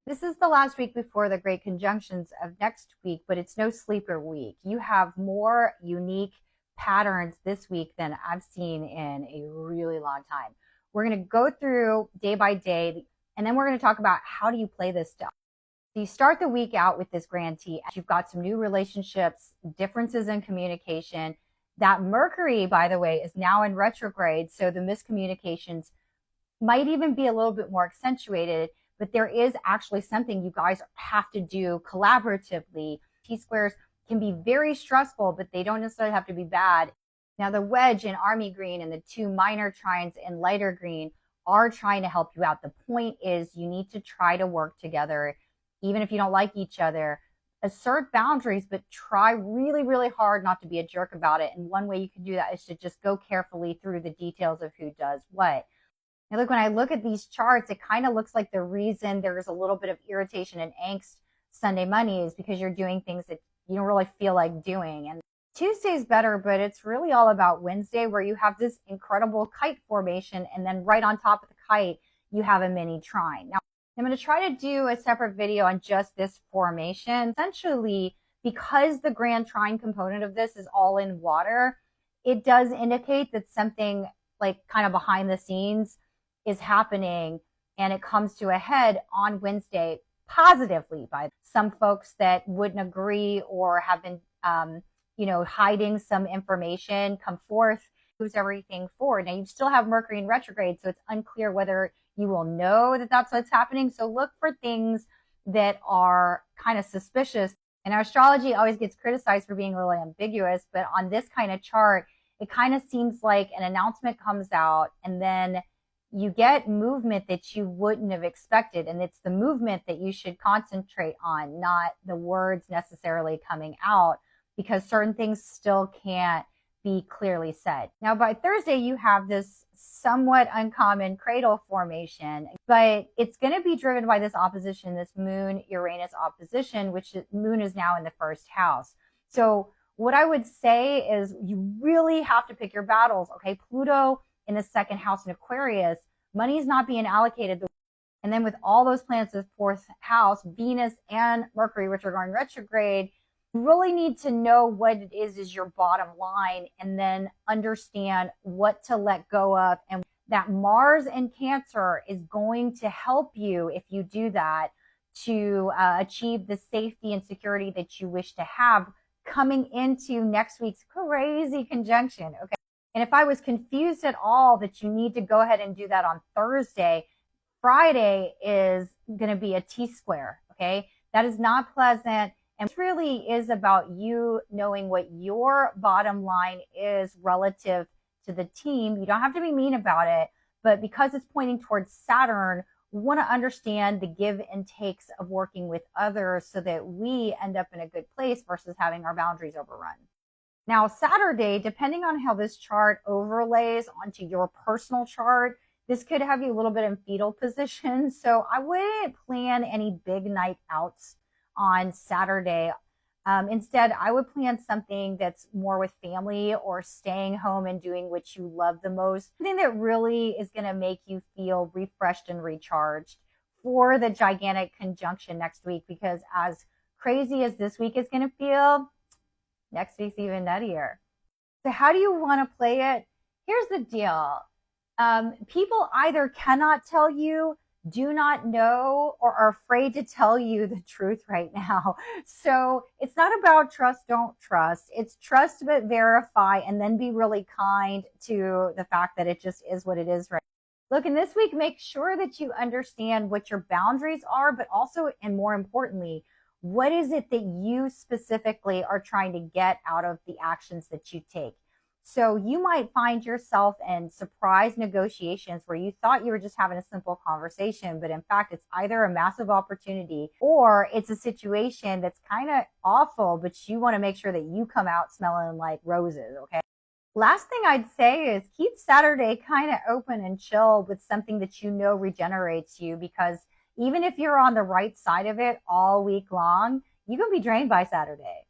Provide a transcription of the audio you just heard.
This is the last week before the great conjunctions of next week, but it's no sleeper week. You have more unique patterns this week than I've seen in a really long time. We're going to go through day by day, and then we're going to talk about how do you play this stuff. So you start the week out with this grand T. You've got some new relationships, differences in communication. That Mercury, by the way, is now in retrograde, so the miscommunications might even be a little bit more accentuated, but there is actually something you guys have to do collaboratively. T-squares can be very stressful, but they don't necessarily have to be bad. Now, the wedge in army green and the two minor trines in lighter green are trying to help you out. The point is you need to try to work together, even if you don't like each other. Assert boundaries, but try really, really hard not to be a jerk about it. And one way you can do that is to just go carefully through the details of who does what. Now, look, when I look at these charts, it kind of looks like the reason there's a little bit of irritation and angst Sunday, Monday is because you're doing things that you don't really feel like doing. And Tuesday's better, but it's really all about Wednesday, where you have this incredible kite formation, and then right on top of the kite, you have a mini trine. Now, I'm going to try to do a separate video on just this formation. Essentially, because the grand trine component of this is all in water, it does indicate that something like kind of behind the scenes is happening, and it comes to a head on Wednesday positively by some folks that wouldn't agree or have been, hiding some information come forth, moves everything forward. Now, you still have Mercury in retrograde, so it's unclear whether you will know that that's what's happening. So look for things that are kind of suspicious. And our astrology always gets criticized for being really ambiguous, but on this kind of chart, it kind of seems like an announcement comes out and then you get movement that you wouldn't have expected. And it's the movement that you should concentrate on, not the words necessarily coming out, because certain things still can't be clearly said. Now, by Thursday, you have this somewhat uncommon cradle formation, but it's going to be driven by this opposition, this Moon-Uranus opposition, which Moon is now in the first house. So what I would say is you really have to pick your battles, okay? Pluto in the second house in Aquarius, money is not being allocated. And then with all those planets in the fourth house, Venus and Mercury, which are going retrograde, you really need to know what it is your bottom line, and then understand what to let go of. And that Mars in Cancer is going to help you, if you do that, to achieve the safety and security that you wish to have coming into next week's crazy conjunction, okay? And if I was confused at all that you need to go ahead and do that on Thursday, Friday is going to be a T-square, okay? That is not pleasant. And it really is about you knowing what your bottom line is relative to the team. You don't have to be mean about it, but because it's pointing towards Saturn, we want to understand the give and takes of working with others so that we end up in a good place versus having our boundaries overrun. Now, Saturday, depending on how this chart overlays onto your personal chart, this could have you a little bit in fetal position. So I wouldn't plan any big night outs on Saturday. Instead, I would plan something that's more with family or staying home and doing what you love the most. Something that really is going to make you feel refreshed and recharged for the gigantic conjunction next week, because as crazy as this week is going to feel, next week's even nuttier. So how do you want to play it? Here's the deal. People either cannot tell you, do not know, or are afraid to tell you the truth right now. So it's not about trust, don't trust. It's trust but verify, and then be really kind to the fact that it just is what it is right now. Look, in this week, make sure that you understand what your boundaries are, but also, and more importantly, what is it that you specifically are trying to get out of the actions that you take? So you might find yourself in surprise negotiations where you thought you were just having a simple conversation, but in fact, it's either a massive opportunity or it's a situation that's kind of awful, but you want to make sure that you come out smelling like roses, okay? Last thing I'd say is keep Saturday kind of open and chill with something that you know regenerates you, because even if you're on the right side of it all week long, you can be drained by Saturday.